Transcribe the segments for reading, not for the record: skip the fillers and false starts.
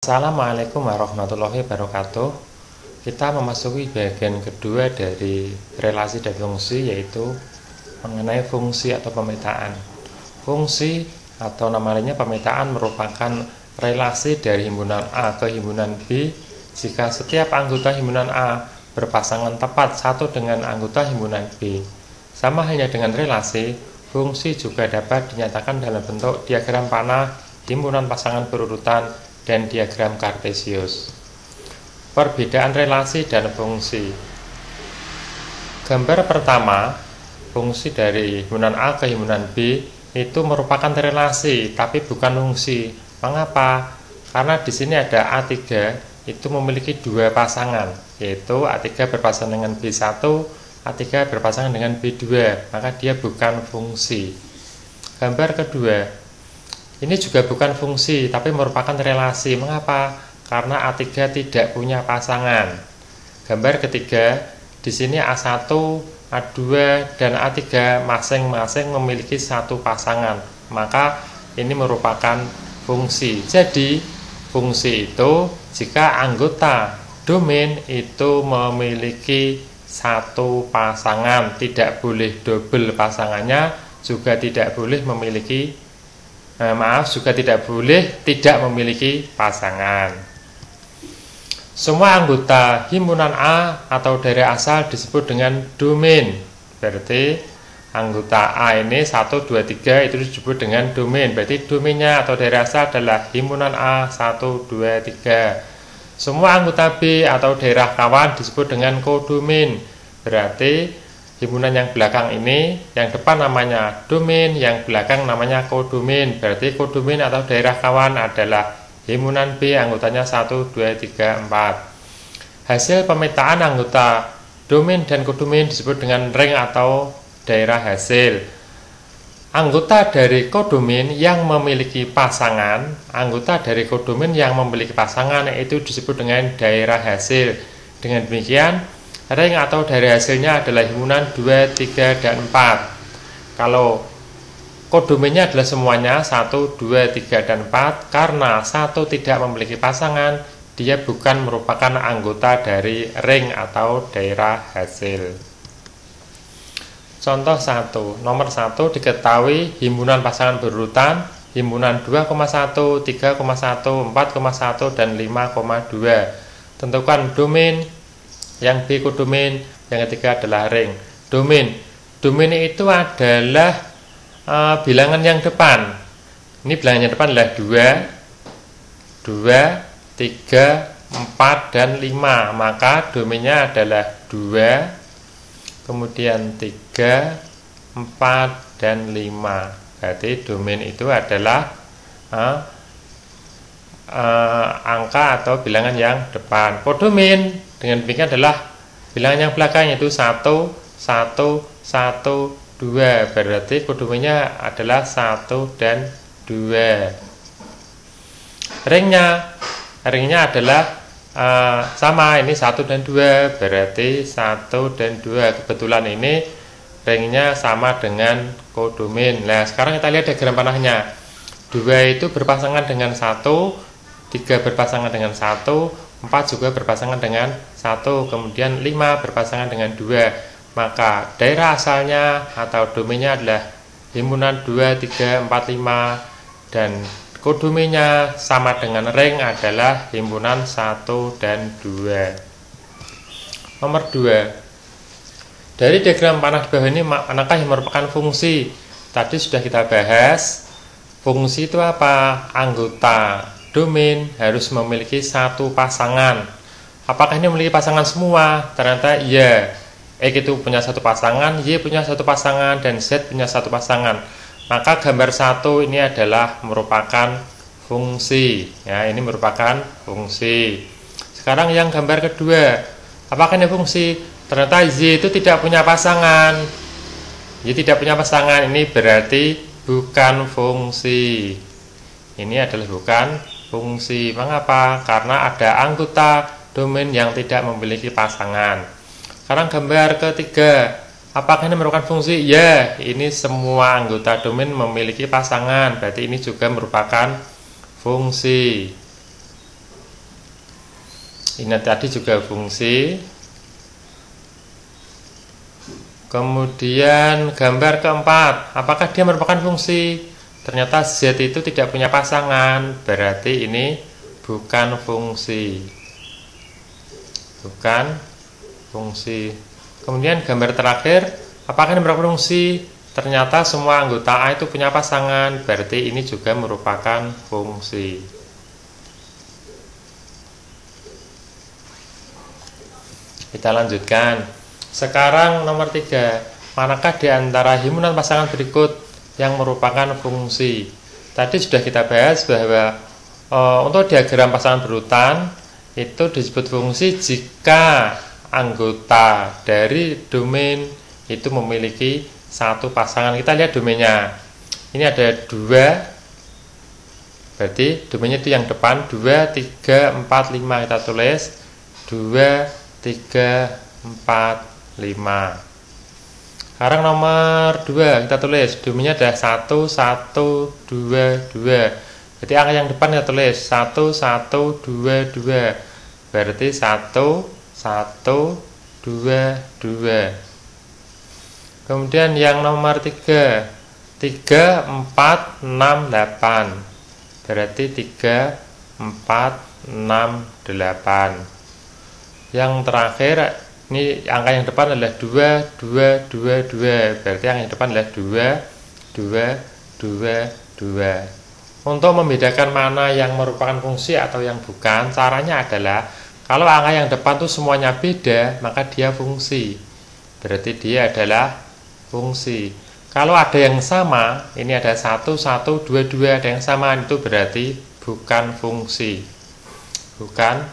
Assalamualaikum warahmatullahi wabarakatuh. Kita memasuki bagian kedua dari relasi dan fungsi, yaitu mengenai fungsi atau pemetaan. Fungsi atau nama lainnya pemetaan merupakan relasi dari himpunan A ke himpunan B jika setiap anggota himpunan A berpasangan tepat satu dengan anggota himpunan B. Sama halnya dengan relasi, fungsi juga dapat dinyatakan dalam bentuk diagram panah, himpunan pasangan berurutan, dan diagram Kartesius. Perbedaan relasi dan fungsi. Gambar pertama, fungsi dari himpunan A ke himpunan B itu merupakan relasi tapi bukan fungsi. Mengapa? Karena di sini ada A3 itu memiliki dua pasangan, yaitu A3 berpasangan dengan B1, A3 berpasangan dengan B2, maka dia bukan fungsi. Gambar kedua, ini juga bukan fungsi, tapi merupakan relasi. Mengapa? Karena A3 tidak punya pasangan. Gambar ketiga, di sini A1, A2, dan A3 masing-masing memiliki satu pasangan. Maka ini merupakan fungsi. Jadi, fungsi itu jika anggota domain itu memiliki satu pasangan, tidak boleh double pasangannya, juga tidak boleh memiliki juga tidak boleh tidak memiliki pasangan. Semua anggota himpunan A atau daerah asal disebut dengan domain. Berarti anggota A ini 1, 2, 3 itu disebut dengan domain. Berarti domainnya atau daerah asal adalah himpunan A 1, 2, 3. Semua anggota B atau daerah kawan disebut dengan kodomain. Berarti himpunan yang belakang ini, yang depan namanya domain, yang belakang namanya kodomain. Berarti kodomain atau daerah kawan adalah himpunan B, anggotanya 1, 2, 3, 4. Hasil pemetaan anggota domain dan kodomain disebut dengan ring atau daerah hasil. Anggota dari kodomain yang memiliki pasangan, anggota dari kodomain yang memiliki pasangan itu disebut dengan daerah hasil. Dengan demikian, ring atau dari hasilnya adalah himpunan 2, 3, dan 4. Kalau kodomainnya adalah semuanya 1, 2, 3, dan 4, karena 1 tidak memiliki pasangan, dia bukan merupakan anggota dari ring atau daerah hasil. Contoh 1. Nomor 1 diketahui himpunan pasangan berurutan, himpunan 2,1, 3,1, 4,1, dan 5,2. Tentukan domain. Yang B kodomain, yang ketiga adalah ring. Domain itu adalah bilangan yang depan. Ini bilangan yang depan adalah 2, 3, 4, dan 5. Maka domainnya adalah 2, kemudian 3, 4, dan 5. Berarti domain itu adalah angka atau bilangan yang depan. Kodomain dengan demikian adalah bilangan yang belakang, yaitu 1, 1, 1, 2. Berarti kodomainnya adalah 1 dan 2. Ringnya adalah sama, ini 1 dan 2. Berarti 1 dan 2. Kebetulan ini ringnya sama dengan kodomain. Nah, sekarang kita lihat diagram panahnya. 2 itu berpasangan dengan 1, 3 berpasangan dengan 1, 4 juga berpasangan dengan 1, kemudian 5 berpasangan dengan 2. Maka daerah asalnya atau domainnya adalah himpunan 2, 3, 4, 5, dan kodomainnya sama dengan ring adalah himpunan 1 dan 2. Nomor 2. Dari diagram panah di bawah ini, manakah yang merupakan fungsi? Tadi sudah kita bahas. Fungsi itu apa? Anggota domain harus memiliki satu pasangan. Apakah ini memiliki pasangan semua? Ternyata iya. X itu punya satu pasangan, Y punya satu pasangan, dan Z punya satu pasangan. Maka gambar 1 ini adalah merupakan fungsi. Ya, ini merupakan fungsi. Sekarang yang gambar kedua, apakah ini fungsi? Ternyata Y itu tidak punya pasangan. Y tidak punya pasangan, ini berarti bukan fungsi. Ini adalah bukan fungsi. Mengapa? Karena ada anggota domain yang tidak memiliki pasangan. Sekarang gambar ketiga, apakah ini merupakan fungsi? Ya, ini semua anggota domain memiliki pasangan. Berarti ini juga merupakan fungsi. Ini tadi juga fungsi. Kemudian gambar keempat, apakah dia merupakan fungsi? Ternyata Z itu tidak punya pasangan, berarti ini bukan fungsi. Bukan fungsi. Kemudian gambar terakhir, apakah ini merupakan fungsi? Ternyata semua anggota A itu punya pasangan, berarti ini juga merupakan fungsi. Kita lanjutkan. Sekarang nomor 3, manakah di antara himpunan pasangan berikut yang merupakan fungsi? Tadi sudah kita bahas bahwa untuk diagram pasangan berurutan itu disebut fungsi jika anggota dari domain itu memiliki satu pasangan. Kita lihat domainnya. Ini ada 2, berarti domainnya itu yang depan 2, 3, 4, 5. Kita tulis 2, 3, 4, 5. Sekarang nomor 2 kita tulis domainnya ada 1, 1, 2, 2. Berarti angka yang depan kita tulis 1, 1, 2, 2. Berarti 1, 1, 2, 2. Kemudian yang nomor 3, 3, 4, 6, 8. Berarti 3, 4, 6, 8. Yang terakhir, ini angka yang depan adalah 2, 2, 2, 2. Berarti angka yang depan adalah 2, 2, 2, 2. Untuk membedakan mana yang merupakan fungsi atau yang bukan, caranya adalah kalau angka yang depan itu semuanya beda, maka dia fungsi. Berarti dia adalah fungsi. Kalau ada yang sama, ini ada 1, 1, 2, 2, ada yang sama, itu berarti bukan fungsi. Bukan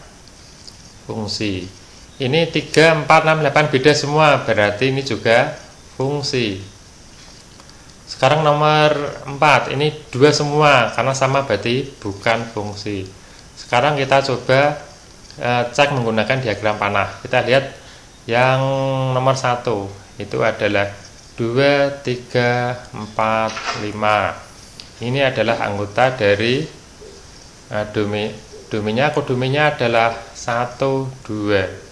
fungsi. Ini 3, 4, 6, 8 beda semua, berarti ini juga fungsi. Sekarang nomor 4, ini 2 semua, karena sama berarti bukan fungsi. Sekarang kita coba cek menggunakan diagram panah. Kita lihat yang nomor 1, itu adalah 2, 3, 4, 5. Ini adalah anggota dari domainnya, kodomennya adalah 1, 2.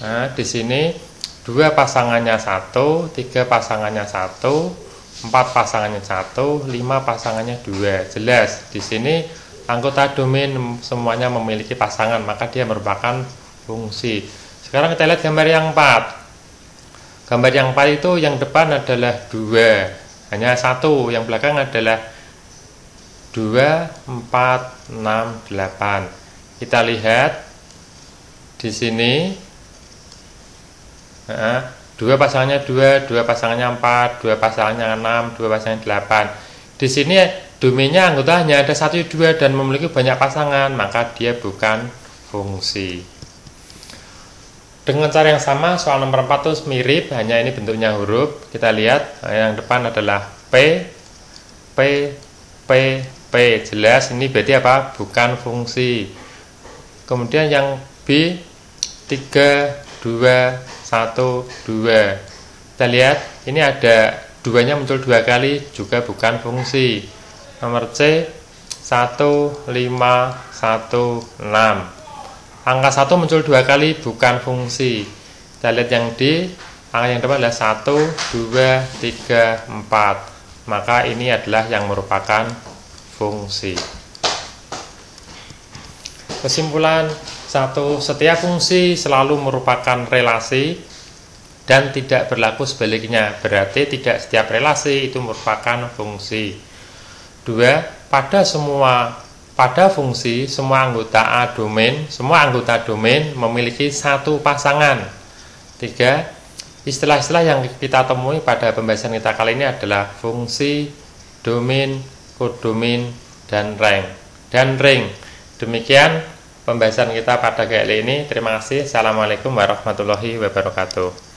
Nah, di sini 2 pasangannya 1, 3 pasangannya 1, 4 pasangannya 1, 5 pasangannya 2. Jelas di sini anggota domain semuanya memiliki pasangan, maka dia merupakan fungsi. Sekarang kita lihat gambar yang 4. Gambar yang 4 itu yang depan adalah 2, hanya 1, yang belakang adalah 2, 4, 6, 8. Kita lihat di sini 2 pasangannya 2, 2 pasangannya 4, 2 pasangannya 6, 2 pasangannya 8. Di sini domainnya anggotanya ada 1, 2 dan memiliki banyak pasangan, maka dia bukan fungsi. Dengan cara yang sama, soal nomor 4 itu mirip, hanya ini bentuknya huruf. Kita lihat yang depan adalah P, P, P, P. Jelas ini berarti apa? Bukan fungsi. Kemudian yang B, 3, 2, 1, 2. Kita lihat ini ada 2-nya muncul 2 kali, juga bukan fungsi. Nomor C, 1, 5, 1, 6. Angka 1 muncul 2 kali, bukan fungsi. Kita lihat yang D, angka yang depan adalah 1, 2, 3, 4. Maka ini adalah yang merupakan fungsi. Kesimpulan 1. Setiap fungsi selalu merupakan relasi dan tidak berlaku sebaliknya. Berarti tidak setiap relasi itu merupakan fungsi. 2. Pada fungsi, semua anggota anggota domain memiliki satu pasangan. 3. Istilah-istilah yang kita temui pada pembahasan kita kali ini adalah fungsi, domain, kodomain, dan ring. Demikian pembahasan kita pada kali ini. Terima kasih. Assalamualaikum warahmatullahi wabarakatuh.